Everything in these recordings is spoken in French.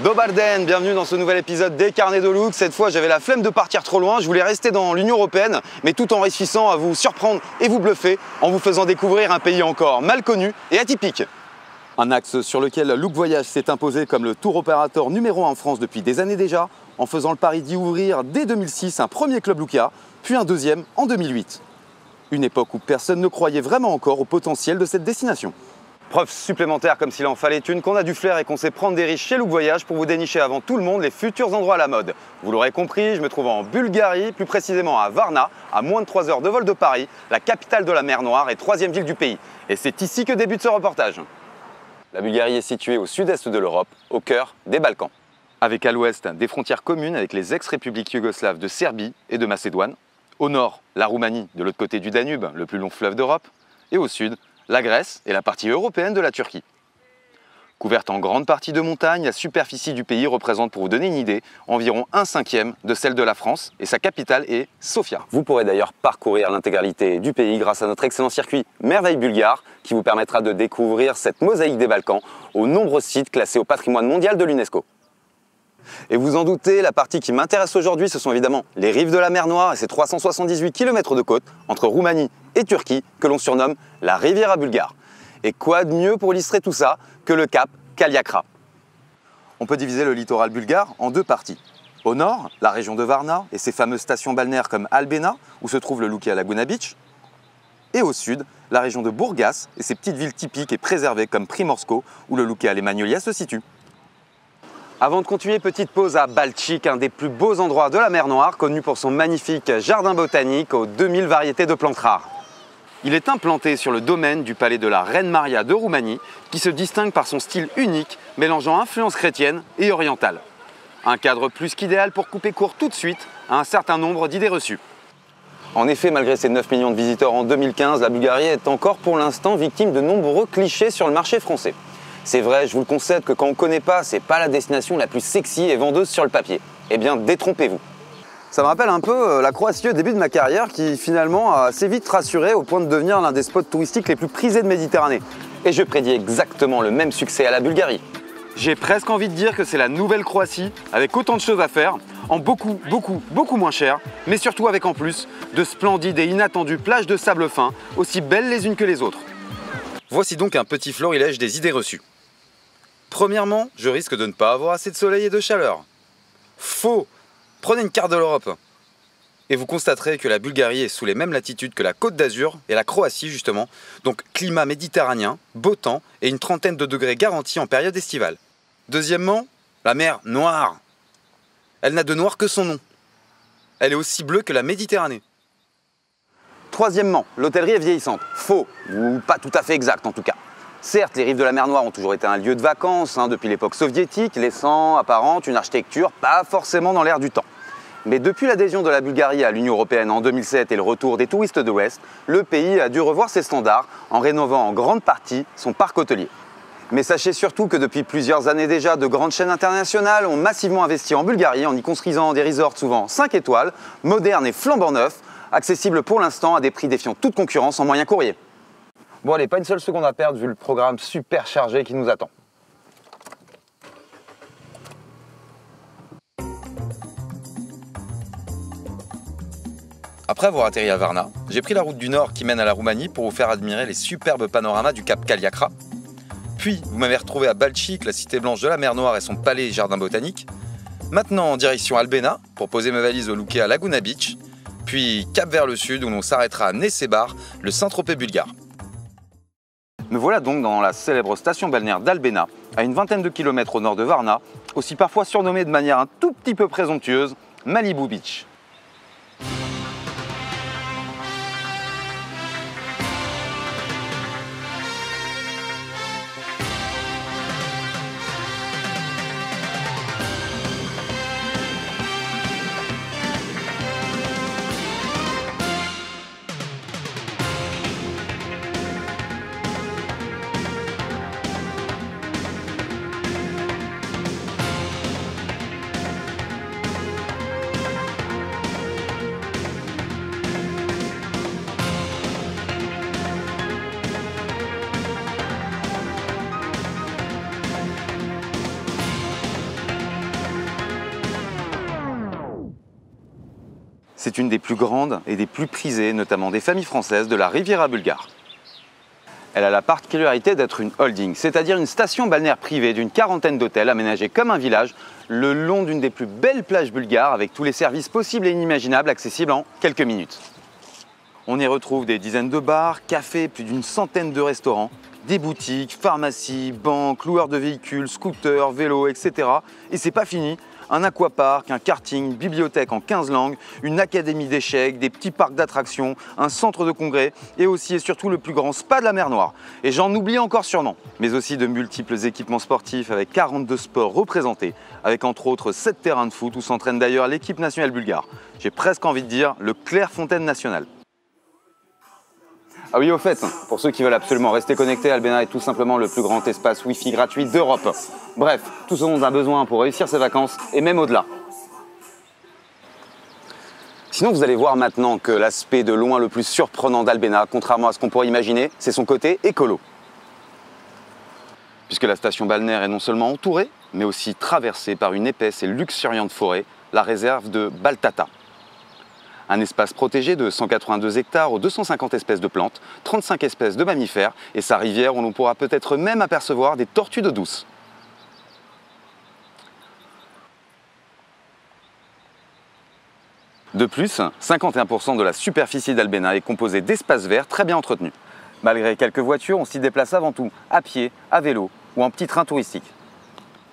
Dobar den, bienvenue dans ce nouvel épisode des Carnets de Look. Cette fois, j'avais la flemme de partir trop loin. Je voulais rester dans l'Union Européenne, mais tout en réussissant à vous surprendre et vous bluffer en vous faisant découvrir un pays encore mal connu et atypique. Un axe sur lequel Look Voyage s'est imposé comme le tour opérateur numéro 1 en France depuis des années déjà, en faisant le pari d'y ouvrir dès 2006 un premier club Lookia, puis un deuxième en 2008. Une époque où personne ne croyait vraiment encore au potentiel de cette destination. Preuve supplémentaire, comme s'il en fallait une, qu'on a du flair et qu'on sait prendre des risques chez Look Voyage pour vous dénicher avant tout le monde les futurs endroits à la mode. Vous l'aurez compris, je me trouve en Bulgarie, plus précisément à Varna, à moins de 3 heures de vol de Paris, la capitale de la mer Noire et 3e ville du pays. Et c'est ici que débute ce reportage. La Bulgarie est située au sud-est de l'Europe, au cœur des Balkans. Avec à l'ouest des frontières communes avec les ex-républiques yougoslaves de Serbie et de Macédoine. Au nord, la Roumanie, de l'autre côté du Danube, le plus long fleuve d'Europe. Et au sud, la Grèce et la partie européenne de la Turquie. Couverte en grande partie de montagnes, la superficie du pays représente, pour vous donner une idée, environ 1/5 de celle de la France et sa capitale est Sofia. Vous pourrez d'ailleurs parcourir l'intégralité du pays grâce à notre excellent circuit Merveille Bulgare qui vous permettra de découvrir cette mosaïque des Balkans aux nombreux sites classés au patrimoine mondial de l'UNESCO. Et vous en doutez, la partie qui m'intéresse aujourd'hui, ce sont évidemment les rives de la mer Noire et ses 378 km de côte entre Roumanie et Turquie que l'on surnomme la Riviera bulgare. Et quoi de mieux pour illustrer tout ça que le cap Kalyakra. On peut diviser le littoral bulgare en deux parties. Au nord, la région de Varna et ses fameuses stations balnéaires comme Albena, où se trouve le Lookia Laguna Beach. Et au sud, la région de Burgas et ses petites villes typiques et préservées comme Primorsko, où le Lookia Les Magnolias se situe. Avant de continuer, petite pause à Balčík, un des plus beaux endroits de la mer Noire, connu pour son magnifique jardin botanique aux 2000 variétés de plantes rares. Il est implanté sur le domaine du palais de la Reine Maria de Roumanie, qui se distingue par son style unique, mélangeant influences chrétiennes et orientales. Un cadre plus qu'idéal pour couper court tout de suite à un certain nombre d'idées reçues. En effet, malgré ses 9 millions de visiteurs en 2015, la Bulgarie est encore pour l'instant victime de nombreux clichés sur le marché français. C'est vrai, je vous le concède que quand on ne connaît pas, c'est pas la destination la plus sexy et vendeuse sur le papier. Eh bien, détrompez-vous. Ça me rappelle un peu la Croatie au début de ma carrière qui finalement a assez vite rassuré au point de devenir l'un des spots touristiques les plus prisés de Méditerranée. Et je prédis exactement le même succès à la Bulgarie. J'ai presque envie de dire que c'est la nouvelle Croatie avec autant de choses à faire, en beaucoup moins cher, mais surtout avec en plus de splendides et inattendues plages de sable fin, aussi belles les unes que les autres. Voici donc un petit florilège des idées reçues. Premièrement, je risque de ne pas avoir assez de soleil et de chaleur. Faux! Prenez une carte de l'Europe et vous constaterez que la Bulgarie est sous les mêmes latitudes que la Côte d'Azur et la Croatie justement, donc climat méditerranéen, beau temps et une trentaine de degrés garantis en période estivale. Deuxièmement, la mer Noire. Elle n'a de noir que son nom. Elle est aussi bleue que la Méditerranée. Troisièmement, l'hôtellerie est vieillissante. Faux, ou pas tout à fait exact en tout cas. Certes, les rives de la mer Noire ont toujours été un lieu de vacances depuis l'époque soviétique, laissant apparente une architecture pas forcément dans l'air du temps. Mais depuis l'adhésion de la Bulgarie à l'Union Européenne en 2007 et le retour des touristes de l'Ouest, le pays a dû revoir ses standards en rénovant en grande partie son parc hôtelier. Mais sachez surtout que depuis plusieurs années déjà, de grandes chaînes internationales ont massivement investi en Bulgarie en y construisant des resorts souvent 5 étoiles, modernes et flambant neufs, accessibles pour l'instant à des prix défiant toute concurrence en moyen courrier. Bon allez, pas une seule seconde à perdre vu le programme super chargé qui nous attend. Après avoir atterri à Varna, j'ai pris la route du nord qui mène à la Roumanie pour vous faire admirer les superbes panoramas du cap Kalyakra. Puis, vous m'avez retrouvé à Balčík, la cité blanche de la mer Noire et son palais et jardin botanique. Maintenant en direction Albena pour poser mes valises au Lookia Laguna Beach. Puis cap vers le sud où l'on s'arrêtera à Nesebar, le Saint-Tropez bulgare. Me voilà donc dans la célèbre station balnéaire d'Albena, à une vingtaine de kilomètres au nord de Varna, aussi parfois surnommée de manière un tout petit peu présomptueuse Malibu Beach. C'est une des plus grandes et des plus prisées, notamment des familles françaises, de la Riviera bulgare. Elle a la particularité d'être une holding, c'est-à-dire une station balnéaire privée d'une quarantaine d'hôtels aménagés comme un village le long d'une des plus belles plages bulgares avec tous les services possibles et inimaginables accessibles en quelques minutes. On y retrouve des dizaines de bars, cafés, plus d'une centaine de restaurants, des boutiques, pharmacies, banques, loueurs de véhicules, scooters, vélos, etc. Et c'est pas fini. Un aquapark, un karting, bibliothèque en 15 langues, une académie d'échecs, des petits parcs d'attractions, un centre de congrès et aussi et surtout le plus grand spa de la mer Noire. Et j'en oublie encore sûrement. Mais aussi de multiples équipements sportifs avec 42 sports représentés, avec entre autres 7 terrains de foot où s'entraîne d'ailleurs l'équipe nationale bulgare. J'ai presque envie de dire le Clairefontaine national. Ah oui, au fait, pour ceux qui veulent absolument rester connectés, Albena est tout simplement le plus grand espace Wi-Fi gratuit d'Europe. Bref, tout ce dont on a besoin pour réussir ses vacances et même au-delà. Sinon, vous allez voir maintenant que l'aspect de loin le plus surprenant d'Albena, contrairement à ce qu'on pourrait imaginer, c'est son côté écolo. Puisque la station balnéaire est non seulement entourée, mais aussi traversée par une épaisse et luxuriante forêt, la réserve de Baltata. Un espace protégé de 182 hectares aux 250 espèces de plantes, 35 espèces de mammifères et sa rivière où l'on pourra peut-être même apercevoir des tortues d'eau douce. De plus, 51% de la superficie d'Albena est composée d'espaces verts très bien entretenus. Malgré quelques voitures, on s'y déplace avant tout à pied, à vélo ou en petit train touristique.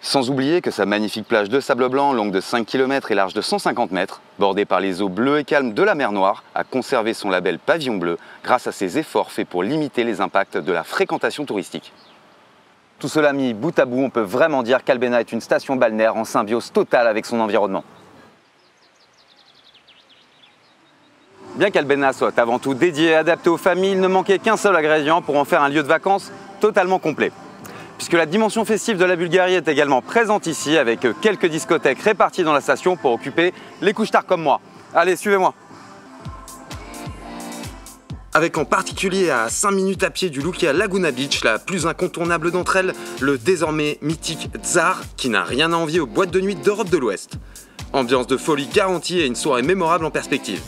Sans oublier que sa magnifique plage de sable blanc, longue de 5 km et large de 150 mètres, bordée par les eaux bleues et calmes de la mer Noire, a conservé son label Pavillon Bleu grâce à ses efforts faits pour limiter les impacts de la fréquentation touristique. Tout cela mis bout à bout, on peut vraiment dire qu'Albena est une station balnéaire en symbiose totale avec son environnement. Bien qu'Albena soit avant tout dédié et adapté aux familles, il ne manquait qu'un seul ingrédient pour en faire un lieu de vacances totalement complet. Puisque la dimension festive de la Bulgarie est également présente ici, avec quelques discothèques réparties dans la station pour occuper les couche-tard comme moi. Allez, suivez-moi. Avec en particulier à 5 minutes à pied du Lukia Laguna Beach, la plus incontournable d'entre elles, le désormais mythique Tsar, qui n'a rien à envier aux boîtes de nuit d'Europe de l'Ouest. Ambiance de folie garantie et une soirée mémorable en perspective.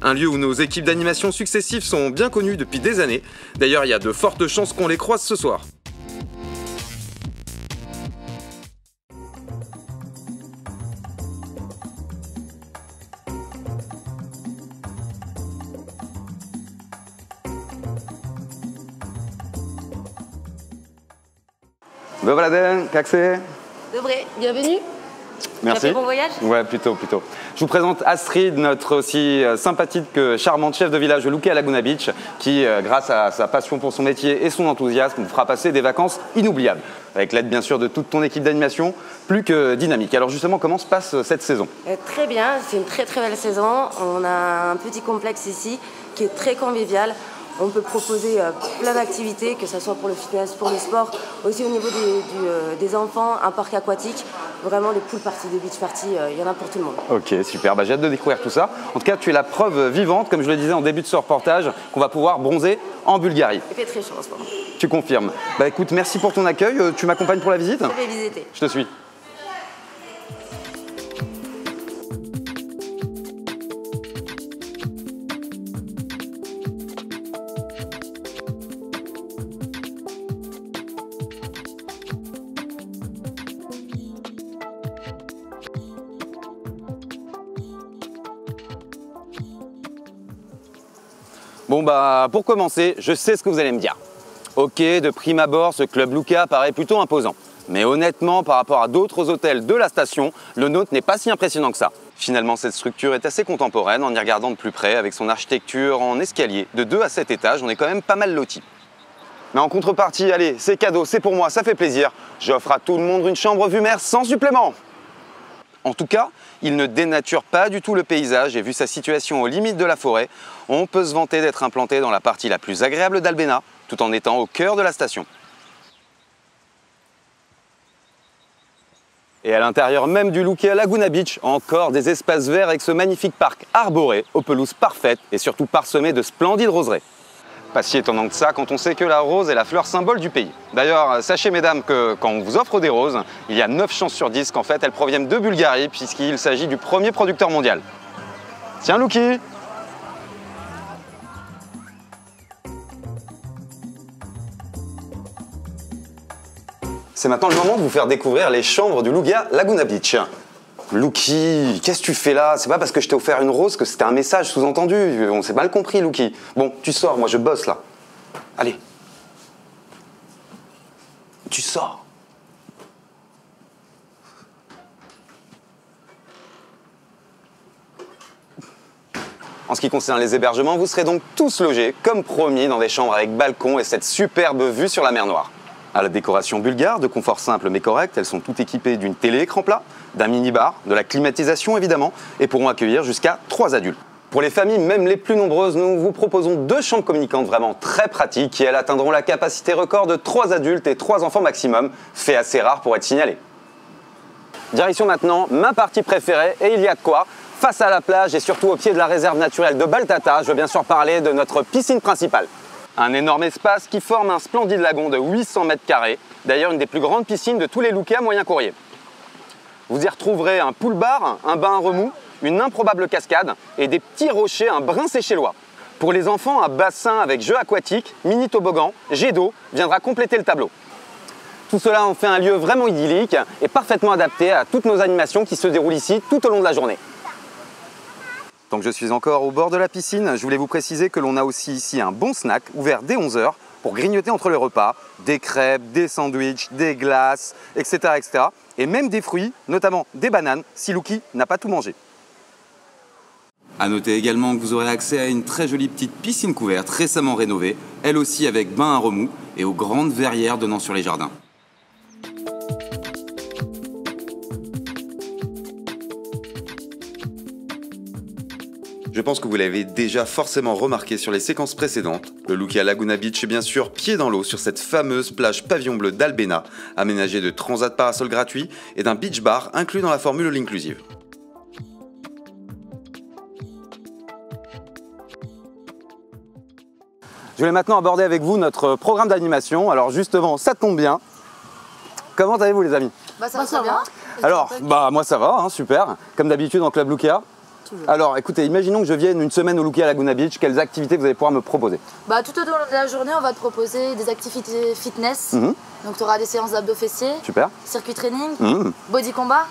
Un lieu où nos équipes d'animation successives sont bien connues depuis des années. D'ailleurs, il y a de fortes chances qu'on les croise ce soir. Dobra den, jak c'est? Dobré, bienvenue. Merci. Tu as fait bon voyage? Ouais, plutôt. Je vous présente Astrid, notre aussi sympathique que charmante chef de village de Lukia Laguna Beach, qui, grâce à sa passion pour son métier et son enthousiasme, vous fera passer des vacances inoubliables. Avec l'aide bien sûr de toute ton équipe d'animation, plus que dynamique. Alors justement, comment se passe cette saison? Très bien, c'est une très belle saison. On a un petit complexe ici qui est très convivial. On peut proposer plein d'activités, que ce soit pour le fitness, pour le sport, aussi au niveau des enfants, un parc aquatique, vraiment des pool parties, des beach parties, il y en a pour tout le monde. Ok, super, j'ai hâte de découvrir tout ça. En tout cas, tu es la preuve vivante, comme je le disais en début de ce reportage, qu'on va pouvoir bronzer en Bulgarie. Il fait très chaud en ce moment. Tu confirmes. Écoute, merci pour ton accueil, tu m'accompagnes pour la visite? Je vais visiter. Je te suis. Bon pour commencer, je sais ce que vous allez me dire. Ok, de prime abord, ce club Lukia paraît plutôt imposant. Mais honnêtement, par rapport à d'autres hôtels de la station, le nôtre n'est pas si impressionnant que ça. Finalement, cette structure est assez contemporaine en y regardant de plus près, avec son architecture en escalier. De 2 à 7 étages, on est quand même pas mal lotis. Mais en contrepartie, allez, c'est cadeau, c'est pour moi, ça fait plaisir. J'offre à tout le monde une chambre vue mer sans supplément. En tout cas, il ne dénature pas du tout le paysage et vu sa situation aux limites de la forêt, on peut se vanter d'être implanté dans la partie la plus agréable d'Albena, tout en étant au cœur de la station. Et à l'intérieur même du Lukia Laguna Beach, encore des espaces verts avec ce magnifique parc arboré, aux pelouses parfaites et surtout parsemé de splendides roseraies. Pas si étonnant que ça quand on sait que la rose est la fleur symbole du pays. D'ailleurs, sachez mesdames que quand on vous offre des roses, il y a 9 chances sur 10 qu'en fait elles proviennent de Bulgarie puisqu'il s'agit du premier producteur mondial. Tiens, Luki. C'est maintenant le moment de vous faire découvrir les chambres du Lugia Laguna Beach. Luki, qu'est-ce que tu fais là? C'est pas parce que je t'ai offert une rose que c'était un message sous-entendu. On s'est mal compris, Luki. Bon, tu sors, moi je bosse là. Allez. Tu sors. En ce qui concerne les hébergements, vous serez donc tous logés, comme promis, dans des chambres avec balcon et cette superbe vue sur la mer Noire. À la décoration bulgare, de confort simple mais correct, elles sont toutes équipées d'une télé-écran plat, d'un mini-bar, de la climatisation évidemment, et pourront accueillir jusqu'à 3 adultes. Pour les familles, même les plus nombreuses, nous vous proposons 2 chambres communicantes vraiment très pratiques qui, elles, atteindront la capacité record de 3 adultes et 3 enfants maximum, fait assez rare pour être signalé. Direction maintenant ma partie préférée, et il y a de quoi. Face à la plage et surtout au pied de la réserve naturelle de Baltata, je veux bien sûr parler de notre piscine principale. Un énorme espace qui forme un splendide lagon de 800 mètres carrés, d'ailleurs une des plus grandes piscines de tous les Lukia moyen courrier. Vous y retrouverez un pool bar, un bain à remous, une improbable cascade et des petits rochers un brin séchellois. Pour les enfants, un bassin avec jeux aquatiques, mini toboggan, jet d'eau viendra compléter le tableau. Tout cela en fait un lieu vraiment idyllique et parfaitement adapté à toutes nos animations qui se déroulent ici tout au long de la journée. Tant que je suis encore au bord de la piscine, je voulais vous préciser que l'on a aussi ici un bon snack ouvert dès 11 h pour grignoter entre les repas, des crêpes, des sandwichs, des glaces, etc., etc. Et même des fruits, notamment des bananes, si Luki n'a pas tout mangé. A noter également que vous aurez accès à une très jolie petite piscine couverte récemment rénovée, elle aussi avec bain à remous et aux grandes verrières donnant sur les jardins. Je pense que vous l'avez déjà forcément remarqué sur les séquences précédentes. Le Lukia Laguna Beach est bien sûr pied dans l'eau sur cette fameuse plage pavillon bleu d'Albena, aménagée de transats parasols gratuits et d'un beach bar inclus dans la formule all inclusive. Je vais maintenant aborder avec vous notre programme d'animation. Alors justement, ça tombe bien. Comment allez-vous les amis? Ça va bien. Alors, moi ça va, hein, super. Comme d'habitude en Club Lukia. Alors écoutez, imaginons que je vienne une semaine au Lukia Laguna Beach, quelles activités vous allez pouvoir me proposer? Tout au long de la journée, on va te proposer des activités fitness. Donc tu auras des séances d'abdos fessiers, super. Circuit training, body combat,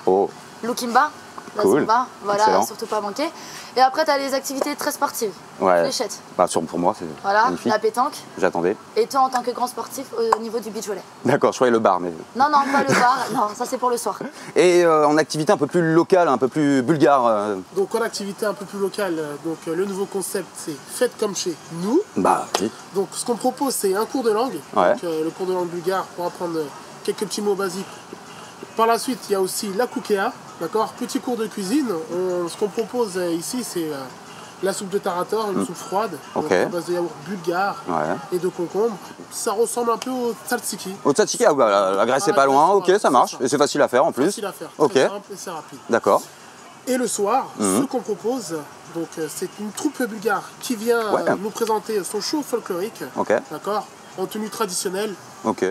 Lukimba, la cool. Zumba, voilà, excellent. surtout pas manquer. Et après tu as les activités très sportives, Ouais. fléchettes. Pour moi c'est magnifique. La pétanque. J'attendais. Et toi en tant que grand sportif au niveau du beach volley. D'accord, je croyais le bar, mais... Non, pas le bar, non, ça c'est pour le soir. Et en activité un peu plus locale, un peu plus bulgare Donc en activité un peu plus locale, le nouveau concept c'est faites comme chez nous. Oui. Donc ce qu'on propose c'est un cours de langue, Ouais. donc, le cours de langue bulgare pour apprendre quelques petits mots basiques. Par la suite il y a aussi la kukea, d'accord, petit cours de cuisine. Ce qu'on propose ici c'est la soupe de tarator, une soupe froide, donc, à base de yaourt bulgare et de concombre. Ça ressemble un peu au tzatziki. Au tzatziki, la Grèce c'est pas loin, ok, ça marche. Et c'est facile à faire en plus. Facile à faire, ok. très simple et c'est rapide. D'accord. Et le soir, ce qu'on propose, donc c'est une troupe bulgare qui vient nous présenter son show folklorique, d'accord, en tenue traditionnelle.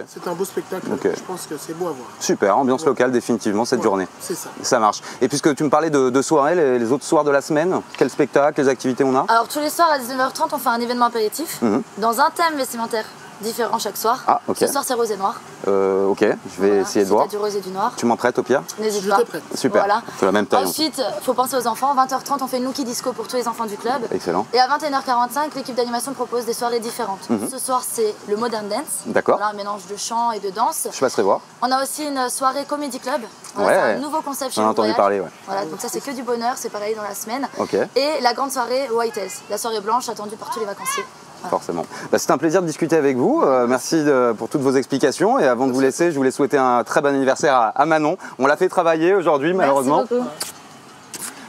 C'est un beau spectacle, je pense que c'est beau à voir. Super, ambiance locale définitivement cette journée. C'est ça. Ça marche. Et puisque tu me parlais de soirées, les autres soirs de la semaine, quels spectacles, quelles activités on a? Alors tous les soirs à 19h30 on fait un événement apéritif dans un thème vestimentaire différent chaque soir. Ah, ok. Ce soir c'est rose et noir. Ok, je vais essayer de voir. Du rose et du noir. Tu m'en prêtes au pire? N'hésite Je pas. te prête. Super, Voilà. c'est la même taille. Ensuite, il faut penser aux enfants. 20h30, on fait une Luki Disco pour tous les enfants du club. Excellent. Et à 21h45, l'équipe d'animation propose des soirées différentes. Ce soir, c'est le Modern Dance. D'accord. Voilà, un mélange de chant et de danse. Je passerai voir. On a aussi une soirée Comedy Club. Ouais. C'est un nouveau concept chez J'en ai nous. entendu parler, Voilà, donc ça, c'est que du bonheur. C'est pareil dans la semaine. Ok. Et la grande soirée White Hells, la soirée blanche attendue par tous les vacanciers. Voilà. Forcément. C'est un plaisir de discuter avec vous. Merci pour toutes vos explications. Et avant de vous laisser, je voulais souhaiter un très bon anniversaire à Manon. On l'a fait travailler aujourd'hui, malheureusement. Merci beaucoup.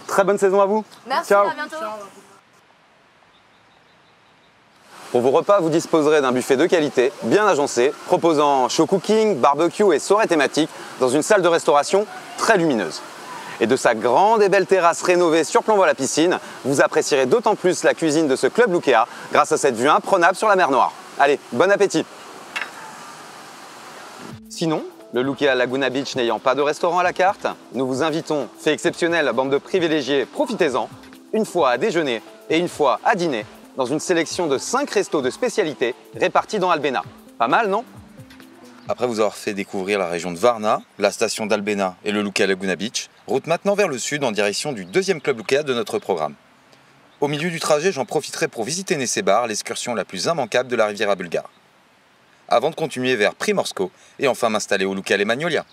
Très bonne saison à vous. Merci, Ciao. à bientôt. Pour vos repas, vous disposerez d'un buffet de qualité, bien agencé, proposant show cooking, barbecue et soirées thématiques dans une salle de restauration très lumineuse. Et de sa grande et belle terrasse rénovée surplombant la piscine, vous apprécierez d'autant plus la cuisine de ce club Lukia grâce à cette vue imprenable sur la mer Noire. Allez, bon appétit! Sinon, le Lukia Laguna Beach n'ayant pas de restaurant à la carte, nous vous invitons, fait exceptionnel, bande de privilégiés, profitez-en, une fois à déjeuner et une fois à dîner, dans une sélection de 5 restos de spécialité répartis dans Albena. Pas mal, non? Après vous avoir fait découvrir la région de Varna, la station d'Albena et le Luca Laguna Beach, route maintenant vers le sud en direction du deuxième club Luca de notre programme. Au milieu du trajet, j'en profiterai pour visiter Nesebar, l'excursion la plus immanquable de la Riviera bulgare. Avant de continuer vers Primorsko et enfin m'installer au Luca Magnolia.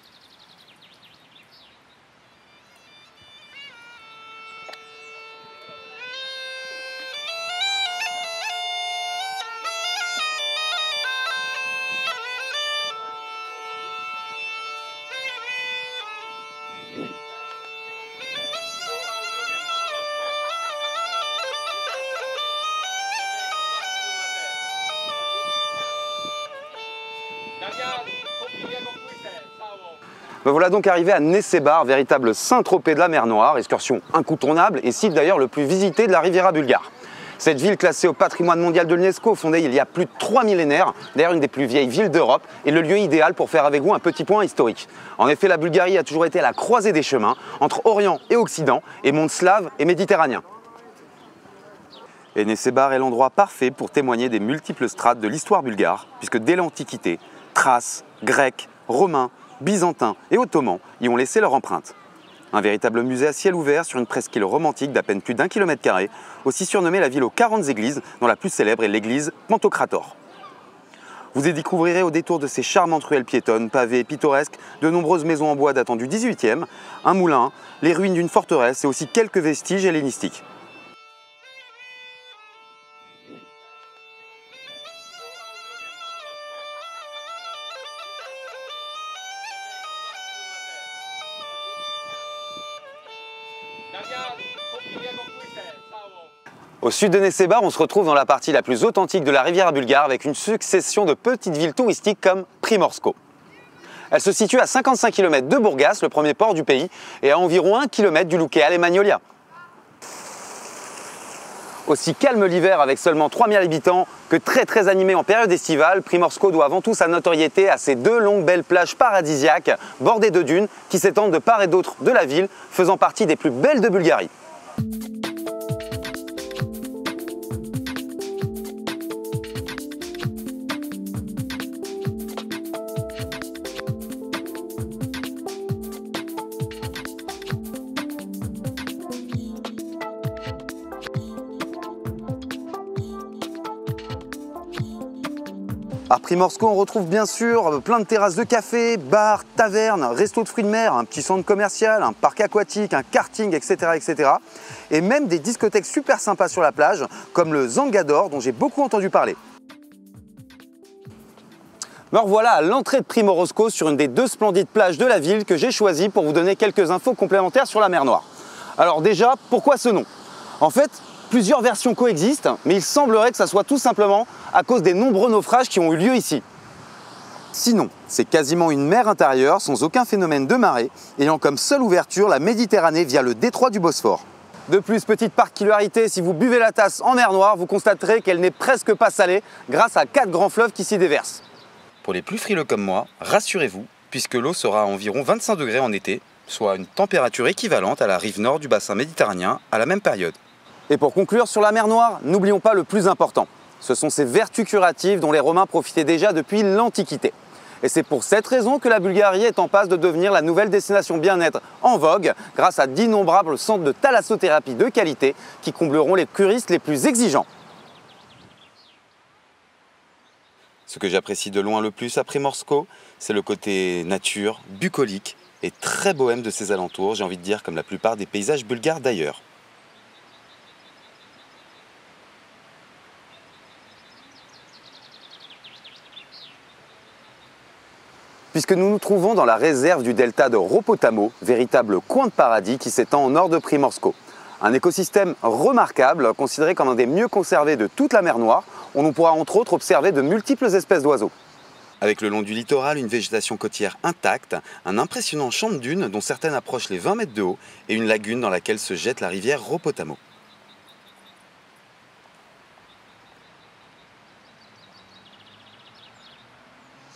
Me voilà donc arrivé à Nesebar, véritable Saint-Tropez de la mer Noire, excursion incontournable et site d'ailleurs le plus visité de la Riviera bulgare. Cette ville classée au patrimoine mondial de l'UNESCO, fondée il y a plus de 3 millénaires, d'ailleurs une des plus vieilles villes d'Europe, est le lieu idéal pour faire avec vous un petit point historique. En effet, la Bulgarie a toujours été à la croisée des chemins, entre Orient et Occident, et monde slave et méditerranéen. Et Nesebar est l'endroit parfait pour témoigner des multiples strates de l'histoire bulgare, puisque dès l'Antiquité, Thraces, Grecs, Romains, Byzantins et Ottomans y ont laissé leur empreinte. Un véritable musée à ciel ouvert sur une presqu'île romantique d'à peine plus d'1 km², aussi surnommée la ville aux 40 églises, dont la plus célèbre est l'église Pantocrator. Vous y découvrirez au détour de ces charmantes ruelles piétonnes, pavées et pittoresques, de nombreuses maisons en bois datant du XVIIIe, un moulin, les ruines d'une forteresse et aussi quelques vestiges hellénistiques. Au sud de Nesebar, on se retrouve dans la partie la plus authentique de la Riviera bulgare avec une succession de petites villes touristiques comme Primorsko. Elle se situe à 55 km de Burgas, le premier port du pays, et à environ 1 km du Luca Magnolia. Aussi calme l'hiver avec seulement 3000 habitants que très animé en période estivale, Primorsko doit avant tout sa notoriété à ses 2 longues belles plages paradisiaques bordées de dunes qui s'étendent de part et d'autre de la ville, faisant partie des plus belles de Bulgarie. À Primorsko, on retrouve bien sûr plein de terrasses de café, bars, tavernes, restos de fruits de mer, un petit centre commercial, un parc aquatique, un karting, etc., etc. Et même des discothèques super sympas sur la plage, comme le Zangador, dont j'ai beaucoup entendu parler. Me revoilà à l'entrée de Primorsko sur une des 2 splendides plages de la ville que j'ai choisies pour vous donner quelques infos complémentaires sur la mer Noire. Alors déjà, pourquoi ce nom? En fait, plusieurs versions coexistent, mais il semblerait que ça soit tout simplement à cause des nombreux naufrages qui ont eu lieu ici. Sinon, c'est quasiment une mer intérieure sans aucun phénomène de marée, ayant comme seule ouverture la Méditerranée via le détroit du Bosphore. De plus, petite particularité, si vous buvez la tasse en mer Noire, vous constaterez qu'elle n'est presque pas salée grâce à 4 grands fleuves qui s'y déversent. Pour les plus frileux comme moi, rassurez-vous, puisque l'eau sera à environ 25 degrés en été, soit une température équivalente à la rive nord du bassin méditerranéen à la même période. Et pour conclure sur la mer Noire, n'oublions pas le plus important. Ce sont ses vertus curatives dont les Romains profitaient déjà depuis l'Antiquité. Et c'est pour cette raison que la Bulgarie est en passe de devenir la nouvelle destination bien-être en vogue grâce à d'innombrables centres de thalassothérapie de qualité qui combleront les curistes les plus exigeants. Ce que j'apprécie de loin le plus à Primorsko, c'est le côté nature, bucolique et très bohème de ses alentours, j'ai envie de dire comme la plupart des paysages bulgares d'ailleurs. Puisque nous nous trouvons dans la réserve du delta de Ropotamo, véritable coin de paradis qui s'étend au nord de Primorsko. Un écosystème remarquable, considéré comme un des mieux conservés de toute la mer Noire, où l'on pourra entre autres observer de multiples espèces d'oiseaux. Avec le long du littoral, une végétation côtière intacte, un impressionnant champ de dunes dont certaines approchent les 20 mètres de haut et une lagune dans laquelle se jette la rivière Ropotamo.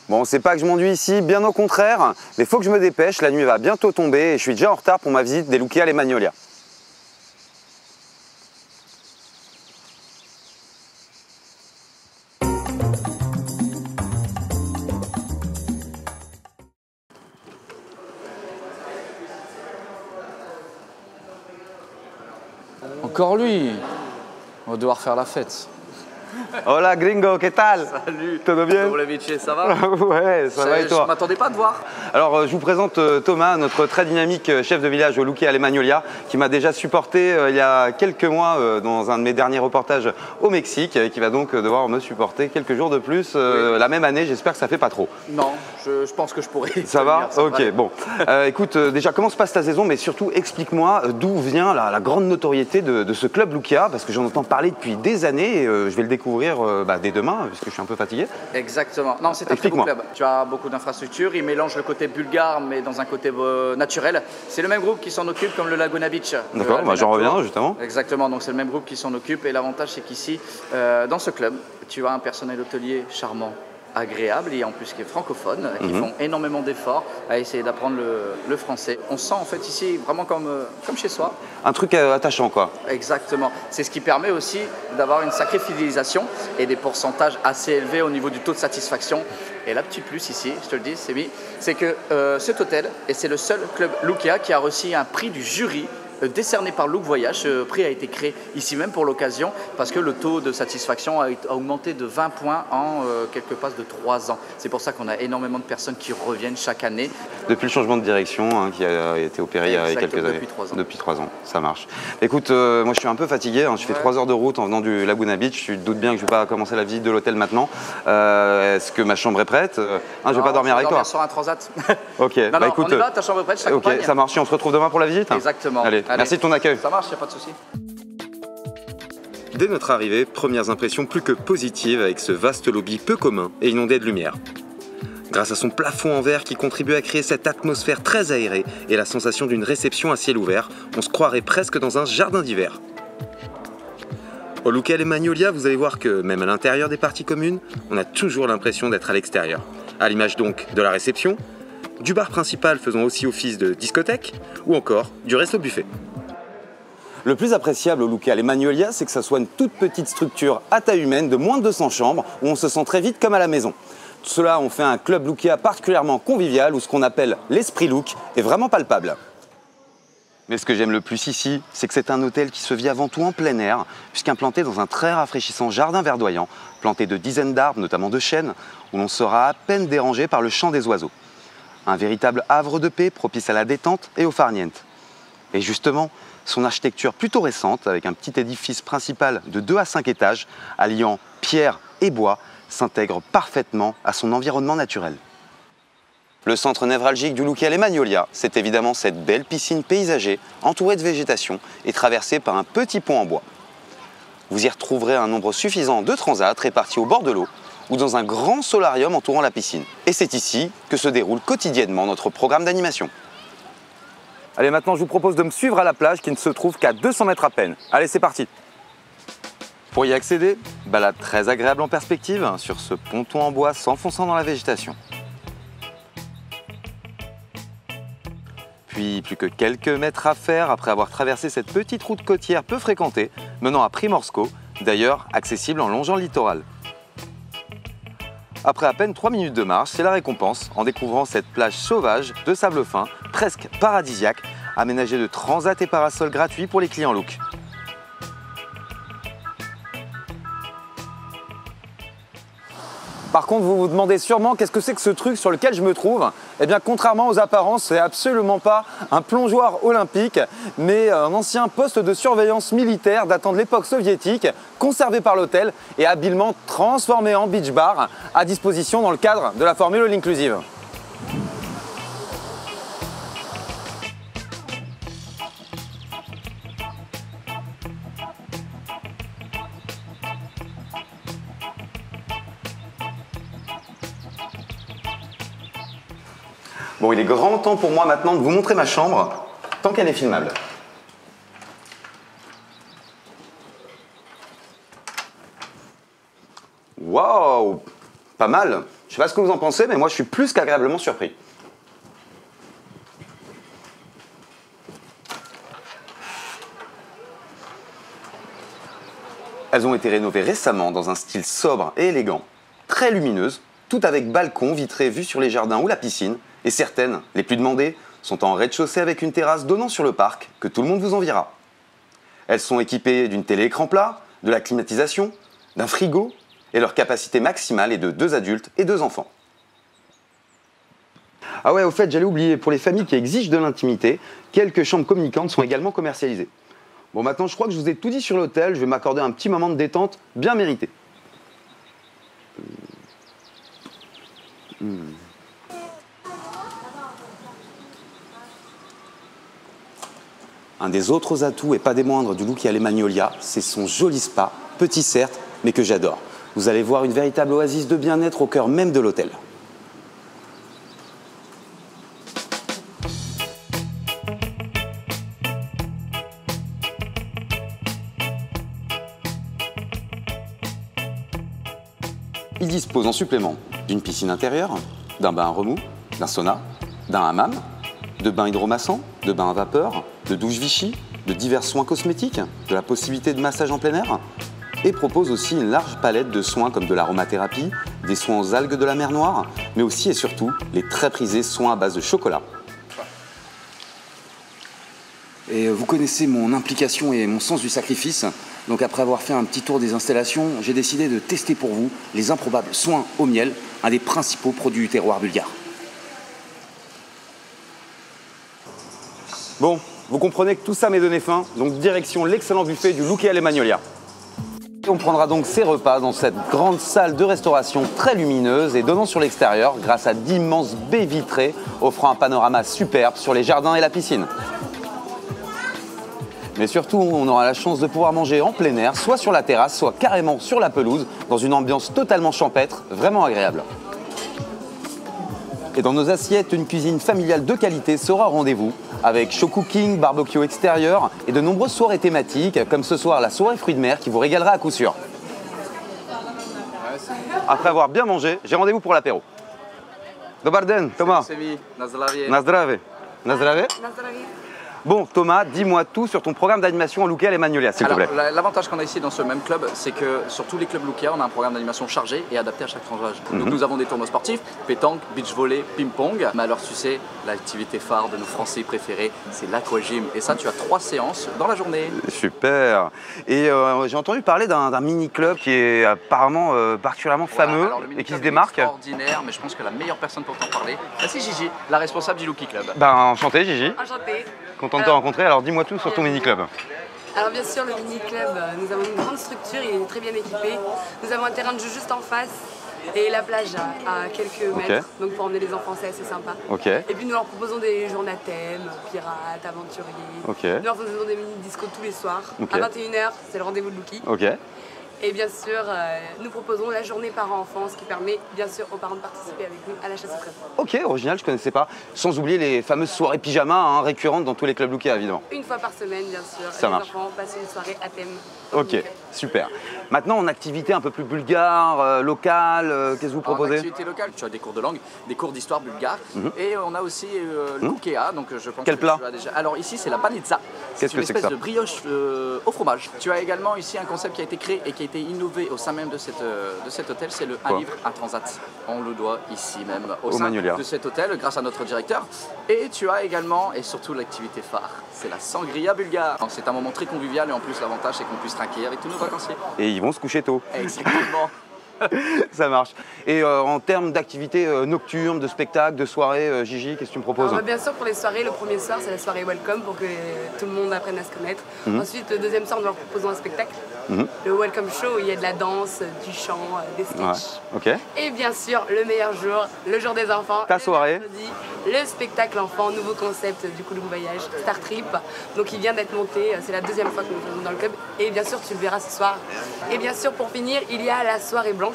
Bon, c'est pas que je m'ennuie ici, bien au contraire, mais faut que je me dépêche, la nuit va bientôt tomber et je suis déjà en retard pour ma visite des Luca Magnolia. Encore lui. On va devoir faire la fête. Hola gringo, ¿qué tal? Salut. Todo bien? Vici, ça va? Ouais, ça va et toi? Je m'attendais pas à te voir. Alors, je vous présente Thomas, notre très dynamique chef de village au Luque alle Magnolia, qui m'a déjà supporté il y a quelques mois dans un de mes derniers reportages au Mexique, et qui va donc devoir me supporter quelques jours de plus la même année. J'espère que ça fait pas trop. Non, je pense que je pourrais. Ça va? Ok, va. bon. Écoute, déjà, comment se passe ta saison? Mais surtout, explique-moi d'où vient la grande notoriété de ce club Luquea, parce que j'en entends parler depuis des années et je vais le découvrir dès demain, puisque je suis un peu fatigué. Exactement. Non, c'est un très beau club. Tu as beaucoup d'infrastructures, il mélange le côté bulgare, mais dans un côté naturel. C'est le même groupe qui s'en occupe, comme le Laguna Beach. D'accord, j'en reviens justement. Exactement, donc c'est le même groupe qui s'en occupe, et l'avantage c'est qu'ici, dans ce club, tu as un personnel hôtelier charmant, agréable et en plus qui est francophone, qui font énormément d'efforts à essayer d'apprendre le français. On se sent en fait ici vraiment comme chez soi. Un truc attachant quoi. Exactement. C'est ce qui permet aussi d'avoir une sacrée fidélisation et des pourcentages assez élevés au niveau du taux de satisfaction. Et là, petit plus ici, je te le dis, c'est que cet hôtel, et c'est le seul club Luquea qui a reçu un prix du jury décerné par Look Voyage. Ce prix a été créé ici même pour l'occasion parce que le taux de satisfaction a augmenté de 20 points en quelques passes de 3 ans. C'est pour ça qu'on a énormément de personnes qui reviennent chaque année. Depuis le changement de direction qui a été opéré il y a quelques années. Depuis 3 ans. Depuis 3 ans, ça marche. Écoute, moi je suis un peu fatigué, je fais 3 heures de route en venant du Laguna Beach. Tu te doutes bien que je ne vais pas commencer la visite de l'hôtel maintenant. Est-ce que ma chambre est prête? Je ne vais pas dormir avec toi. Sur un transat. Ok, non, écoute. On y va, ta chambre est prête, je t'accompagne. Ok, ça marche, on se retrouve demain pour la visite? Exactement. Allez. Merci de ton accueil. Ça marche, il n'y a pas de souci. Dès notre arrivée, premières impressions plus que positives avec ce vaste lobby peu commun et inondé de lumière. Grâce à son plafond en verre qui contribue à créer cette atmosphère très aérée et la sensation d'une réception à ciel ouvert, on se croirait presque dans un jardin d'hiver. Au Luque alle Magnolia, vous allez voir que même à l'intérieur des parties communes, on a toujours l'impression d'être à l'extérieur. À l'image donc de la réception, du bar principal faisant aussi office de discothèque, ou encore du resto-buffet. Le plus appréciable au Luque alle Magnolia, c'est que ça soit une toute petite structure à taille humaine de moins de 200 chambres, où on se sent très vite comme à la maison. Tout cela, on fait un club Luquea particulièrement convivial, où ce qu'on appelle l'esprit Look est vraiment palpable. Mais ce que j'aime le plus ici, c'est que c'est un hôtel qui se vit avant tout en plein air, puisqu'implanté dans un très rafraîchissant jardin verdoyant, planté de dizaines d'arbres, notamment de chênes, où l'on sera à peine dérangé par le chant des oiseaux. Un véritable havre de paix propice à la détente et au farniente. Et justement, son architecture plutôt récente, avec un petit édifice principal de 2 à 5 étages, alliant pierre et bois, s'intègre parfaitement à son environnement naturel. Le centre névralgique du Luque alle Magnolia, c'est évidemment cette belle piscine paysagée, entourée de végétation et traversée par un petit pont en bois. Vous y retrouverez un nombre suffisant de transats répartis au bord de l'eau, ou dans un grand solarium entourant la piscine. Et c'est ici que se déroule quotidiennement notre programme d'animation. Allez, maintenant je vous propose de me suivre à la plage qui ne se trouve qu'à 200 mètres à peine. Allez, c'est parti! Pour y accéder, balade très agréable en perspective sur ce ponton en bois s'enfonçant dans la végétation. Puis plus que quelques mètres à faire après avoir traversé cette petite route côtière peu fréquentée menant à Primorsko, d'ailleurs accessible en longeant le littoral. Après à peine 3 minutes de marche, c'est la récompense en découvrant cette plage sauvage de sable fin, presque paradisiaque, aménagée de transats et parasols gratuits pour les clients Look. Par contre, vous vous demandez sûrement qu'est-ce que c'est que ce truc sur lequel je me trouve. Eh bien, contrairement aux apparences, c'est absolument pas un plongeoir olympique, mais un ancien poste de surveillance militaire datant de l'époque soviétique, conservé par l'hôtel et habilement transformé en beach bar à disposition dans le cadre de la formule all inclusive. Bon, il est grand temps pour moi maintenant de vous montrer ma chambre, tant qu'elle est filmable. Waouh, pas mal. Je sais pas ce que vous en pensez, mais moi je suis plus qu'agréablement surpris. Elles ont été rénovées récemment dans un style sobre et élégant, très lumineuse, tout avec balcon vitré vue sur les jardins ou la piscine, et certaines, les plus demandées, sont en rez-de-chaussée avec une terrasse donnant sur le parc que tout le monde vous enviera. Elles sont équipées d'une télé-écran plat, de la climatisation, d'un frigo, et leur capacité maximale est de 2 adultes et 2 enfants. Ah ouais, au fait, j'allais oublier, pour les familles qui exigent de l'intimité, quelques chambres communicantes sont également commercialisées. Bon, maintenant, je crois que je vous ai tout dit sur l'hôtel, je vais m'accorder un petit moment de détente bien mérité. Un des autres atouts, et pas des moindres, du Lookia Magnolia, c'est son joli spa, petit certes, mais que j'adore. Vous allez voir une véritable oasis de bien-être au cœur même de l'hôtel. Il dispose en supplément d'une piscine intérieure, d'un bain à remous, d'un sauna, d'un hammam, de bains hydromassants, de bains à vapeur, de douches Vichy, de divers soins cosmétiques, de la possibilité de massage en plein air, et propose aussi une large palette de soins comme de l'aromathérapie, des soins aux algues de la mer Noire, mais aussi et surtout les très prisés soins à base de chocolat. Et vous connaissez mon implication et mon sens du sacrifice, donc après avoir fait un petit tour des installations, j'ai décidé de tester pour vous les improbables soins au miel, un des principaux produits du terroir bulgare. Bon, vous comprenez que tout ça m'est donné faim, donc direction l'excellent buffet du Lookia Magnolia. On prendra donc ses repas dans cette grande salle de restauration très lumineuse et donnant sur l'extérieur grâce à d'immenses baies vitrées offrant un panorama superbe sur les jardins et la piscine. Mais surtout, on aura la chance de pouvoir manger en plein air, soit sur la terrasse, soit carrément sur la pelouse, dans une ambiance totalement champêtre, vraiment agréable. Et dans nos assiettes, une cuisine familiale de qualité sera au rendez-vous, avec show cooking, barbecue extérieur et de nombreuses soirées thématiques, comme ce soir la soirée fruits de mer qui vous régalera à coup sûr. Après avoir bien mangé, j'ai rendez-vous pour l'apéro. Dobar den, Thomas. Nazdrave. Nazdrave. Bon, Thomas, dis-moi tout sur ton programme d'animation en Lookia Magnolia, s'il te plaît. L'avantage qu'on a ici dans ce même club, c'est que sur tous les clubs Lookia, on a un programme d'animation chargé et adapté à chaque tranche d'âge. Donc nous avons des tournois sportifs, pétanque, beach volley, ping-pong. Mais alors tu sais, l'activité phare de nos Français préférés, c'est l'aquagym. Et ça, tu as 3 séances dans la journée. Super. Et j'ai entendu parler d'un mini-club qui est apparemment particulièrement fameux et qui se démarque. Extraordinaire, mais je pense que la meilleure personne pour t'en parler, c'est Gigi, la responsable du Lookia Club. Ben, enchanté, Gigi. Enchantée. Content de te rencontrer, alors dis-moi tout sur ton mini-club. Alors bien sûr, le mini-club, nous avons une grande structure, il est très bien équipé. Nous avons un terrain de jeu juste en face et la plage à quelques mètres. Donc pour emmener les enfants, c'est assez sympa. Et puis nous leur proposons des journées à thème, pirates, aventuriers. Nous leur faisons des mini-discos tous les soirs. À 21h, c'est le rendez-vous de Lookia. Et bien sûr, nous proposons la journée parents-enfants, ce qui permet bien sûr aux parents de participer avec nous à la chasse au trésor. Ok, original, je ne connaissais pas. Sans oublier les fameuses soirées pyjama récurrentes dans tous les clubs Lookia, évidemment. Une fois par semaine, bien sûr. Ça marche. Les enfants passent une soirée à thème. Ok, super. Maintenant, en activité un peu plus bulgare, locale, qu'est-ce que vous proposez? En activité locale, tu as des cours de langue, des cours d'histoire bulgare. Et on a aussi le Lookia, donc je pense. Quel plat? Alors ici, c'est la banitsa. Qu'est-ce que c'est que ça? C'est une espèce de brioche au fromage. Tu as également ici un concept qui a été créé et qui a été innové au sein même de cet hôtel, c'est le un livre, un transat. On le doit ici même au sein de cet hôtel grâce à notre directeur. Et tu as également, et surtout l'activité phare, c'est la sangria bulgare. C'est un moment très convivial et en plus l'avantage c'est qu'on puisse trinquer avec tous nos vacanciers. Et ils vont se coucher tôt. Exactement. Ça marche. Et en termes d'activités nocturnes, de spectacles, de soirées, Gigi, qu'est-ce que tu me proposes? Bien sûr, pour les soirées, le premier soir, c'est la soirée Welcome pour que tout le monde apprenne à se connaître. Ensuite, le deuxième soir, nous leur proposons un spectacle. Le Welcome Show, où il y a de la danse, du chant, des sketchs. Et bien sûr, le meilleur jour, le jour des enfants. Ta soirée. Le spectacle enfant, nouveau concept du Coulomb Voyage, Star Trip. Donc il vient d'être monté, c'est la deuxième fois que nous le faisons dans le club. Et bien sûr, tu le verras ce soir. Et bien sûr, pour finir, il y a la soirée blanche.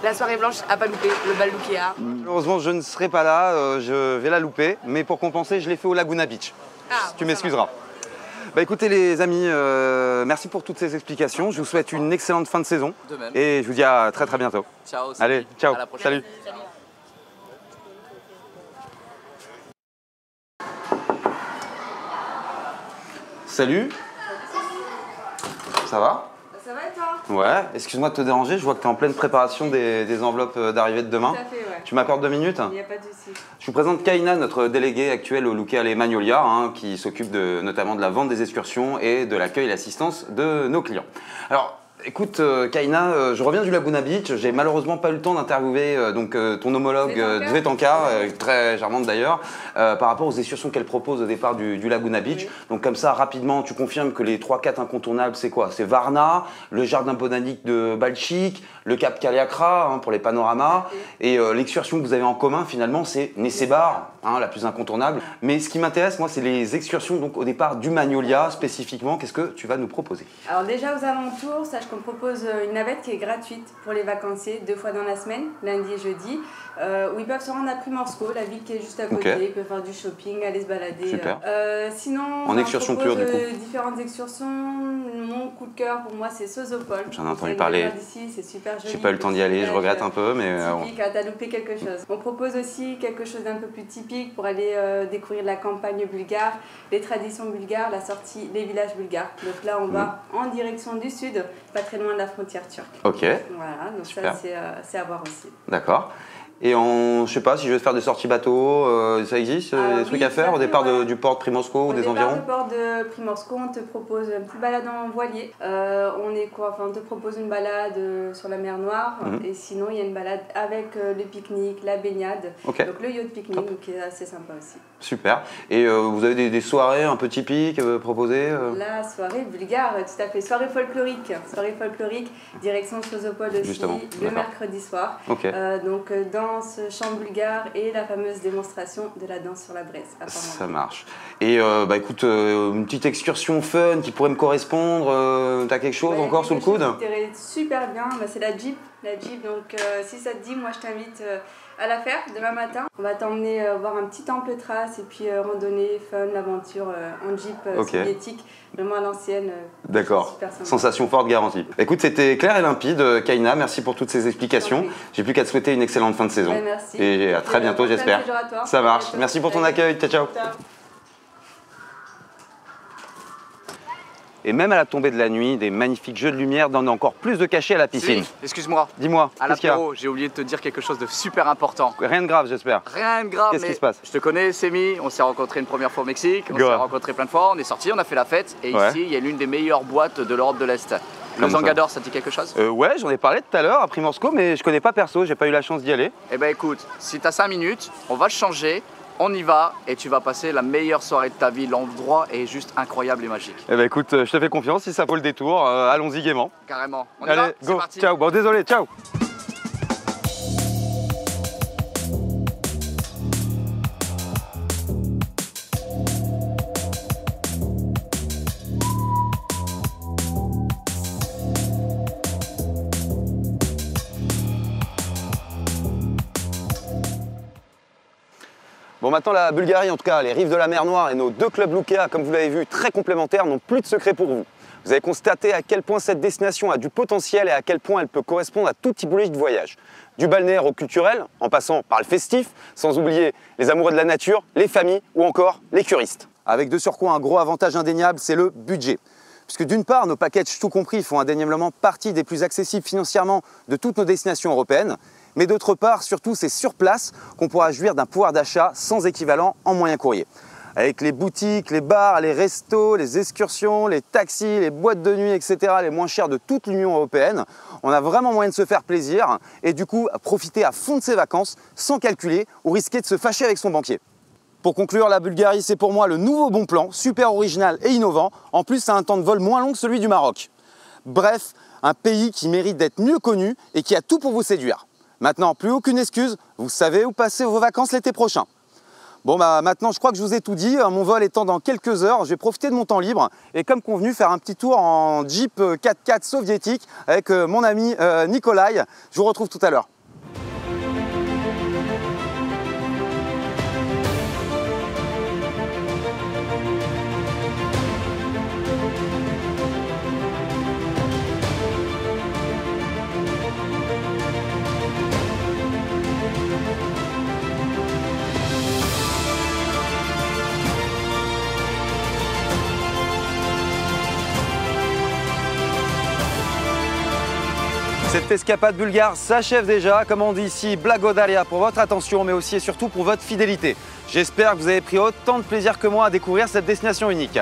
La soirée blanche à pas louper, le bal Lookia. Malheureusement, je ne serai pas là, je vais la louper. Mais pour compenser, je l'ai fait au Laguna Beach. Tu m'excuseras. Bah écoutez les amis, merci pour toutes ces explications. Je vous souhaite une excellente fin de saison. De même. Et je vous dis à très très bientôt. Ciao. Allez, ciao. À la prochaine. Salut. Salut. Ça va? Ça va et toi? Ouais, excuse-moi de te déranger, je vois que tu es en pleine préparation des enveloppes d'arrivée de demain. Tout à fait, ouais. Tu m'accordes 2 minutes? Il n'y a pas de souci. Je vous présente Kaina, notre déléguée actuelle au Lucca Les Magnolia, qui s'occupe notamment de la vente des excursions et de l'accueil et l'assistance de nos clients. Alors, écoute, Kaina, je reviens du Laguna Beach. J'ai malheureusement pas eu le temps d'interviewer ton homologue Zvetanka, très charmante d'ailleurs, par rapport aux excursions qu'elle propose au départ du Laguna Beach. Oui. Donc comme ça, rapidement, tu confirmes que les 3-4 incontournables, c'est quoi? C'est Varna, le jardin botanique de Balchik, le Cap Kaliakra pour les panoramas, et l'excursion que vous avez en commun finalement, c'est Nessebar, la plus incontournable. Mais ce qui m'intéresse, moi, c'est les excursions donc au départ du Magnolia spécifiquement. Qu'est-ce que tu vas nous proposer? Alors déjà aux alentours, sache qu'on propose une navette qui est gratuite pour les vacanciers 2 fois dans la semaine, lundi et jeudi, où ils peuvent se rendre à Primorsko, la ville qui est juste à côté, ils peuvent faire du shopping, aller se balader. Super. Sinon, en excursion pure du coup. Différentes excursions. Mon coup de cœur pour moi, c'est Sozopol. J'en ai entendu parler. C'est super joli. J'ai pas eu le temps d'y aller, je regrette un peu, mais typique, t'as loupé quelque chose. On propose aussi quelque chose d'un peu plus typique pour aller découvrir la campagne bulgare, les traditions bulgares, la sortie des villages bulgares. Donc là, on va en direction du sud, pas très loin de la frontière turque. Ok. Voilà, donc super. Ça c'est à voir aussi. D'accord. Et je sais pas, si je veux faire des sorties bateau, ça existe, des trucs à faire au départ du port de Primorsko ou des environs? Au départ du port de Primorsko, on te propose une petite balade en voilier. On te propose une balade sur la mer Noire, et sinon il y a une balade avec le pique-nique, la baignade, donc le yacht pique-nique qui est assez sympa aussi. Super. Et vous avez des soirées un peu typiques proposées La soirée bulgare, tout à fait. Soirée folklorique, direction Sozopol aussi, justement, le mercredi soir. Donc danse, chant bulgare et la fameuse démonstration de la danse sur la braise. Ça marche. Et écoute, une petite excursion fun qui pourrait me correspondre, t'as quelque chose encore sous le coude? Super bien, c'est la Jeep. Donc si ça te dit, moi je t'invite à la faire demain matin. On va t'emmener voir un petit temple trace et puis randonnée, fun, l'aventure en Jeep soviétique, vraiment à l'ancienne. D'accord, sensation forte garantie. Écoute, c'était clair et limpide, Kaina, merci pour toutes ces explications. J'ai plus qu'à te souhaiter une excellente fin de saison. Merci. Et à très bientôt, j'espère. Ça marche, merci pour ton accueil, ciao. Et même à la tombée de la nuit, des magnifiques jeux de lumière donnent encore plus de cachet à la piscine. Excuse-moi. Dis-moi, à l'apéro, j'ai oublié de te dire quelque chose de super important. Rien de grave, j'espère. Rien de grave. Qu'est-ce qui se passe? Je te connais, Semi, on s'est rencontrés une première fois au Mexique, on s'est rencontrés plein de fois, on est sortis, on a fait la fête, et ici, il y a l'une des meilleures boîtes de l'Europe de l'Est. Le Zangador, ça te dit quelque chose? Ouais, j'en ai parlé tout à l'heure à Primorsko, mais je connais pas perso, j'ai pas eu la chance d'y aller. Eh ben écoute, si t'as 5 minutes, on va le changer. On y va et tu vas passer la meilleure soirée de ta vie. L'endroit est juste incroyable et magique. Eh ben écoute, je te fais confiance, si ça vaut le détour, allons-y gaiement. Carrément. On y va, go, parti. Ciao, bon désolé, ciao. Bon, maintenant la Bulgarie, en tout cas les rives de la mer Noire et nos 2 clubs Lucca, comme vous l'avez vu, très complémentaires, n'ont plus de secret pour vous. Vous avez constaté à quel point cette destination a du potentiel et à quel point elle peut correspondre à tout typologie de voyage. Du balnéaire au culturel, en passant par le festif, sans oublier les amoureux de la nature, les familles ou encore les curistes. Avec de surcroît un gros avantage indéniable, c'est le budget. Puisque d'une part, nos packages tout compris font indéniablement partie des plus accessibles financièrement de toutes nos destinations européennes, mais d'autre part, surtout, c'est sur place qu'on pourra jouir d'un pouvoir d'achat sans équivalent en moyen courrier. Avec les boutiques, les bars, les restos, les excursions, les taxis, les boîtes de nuit, etc., les moins chers de toute l'Union européenne, on a vraiment moyen de se faire plaisir et du coup profiter à fond de ses vacances sans calculer ou risquer de se fâcher avec son banquier. Pour conclure, la Bulgarie, c'est pour moi le nouveau bon plan, super original et innovant. En plus, ça a un temps de vol moins long que celui du Maroc. Bref, un pays qui mérite d'être mieux connu et qui a tout pour vous séduire. Maintenant, plus aucune excuse, vous savez où passer vos vacances l'été prochain. Bon, maintenant, je crois que je vous ai tout dit. Mon vol étant dans quelques heures, je vais profiter de mon temps libre et comme convenu, faire un petit tour en Jeep 4x4 soviétique avec mon ami Nikolai. Je vous retrouve tout à l'heure. Cette escapade bulgare s'achève déjà, comme on dit ici, blagodaria pour votre attention, mais aussi et surtout pour votre fidélité. J'espère que vous avez pris autant de plaisir que moi à découvrir cette destination unique.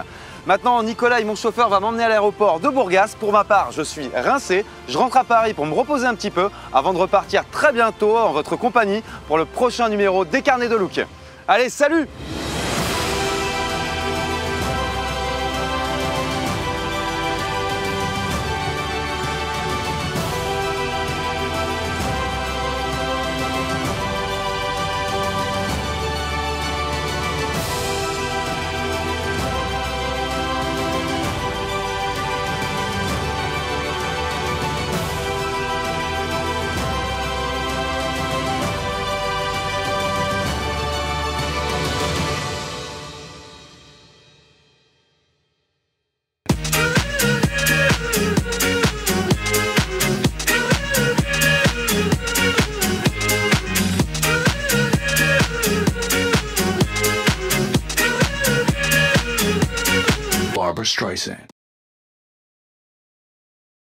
Maintenant, Nicolas, mon chauffeur, va m'emmener à l'aéroport de Bourgas. Pour ma part, je suis rincé. Je rentre à Paris pour me reposer un petit peu avant de repartir très bientôt en votre compagnie pour le prochain numéro des Carnets de Look. Allez, salut! Barbra Streisand.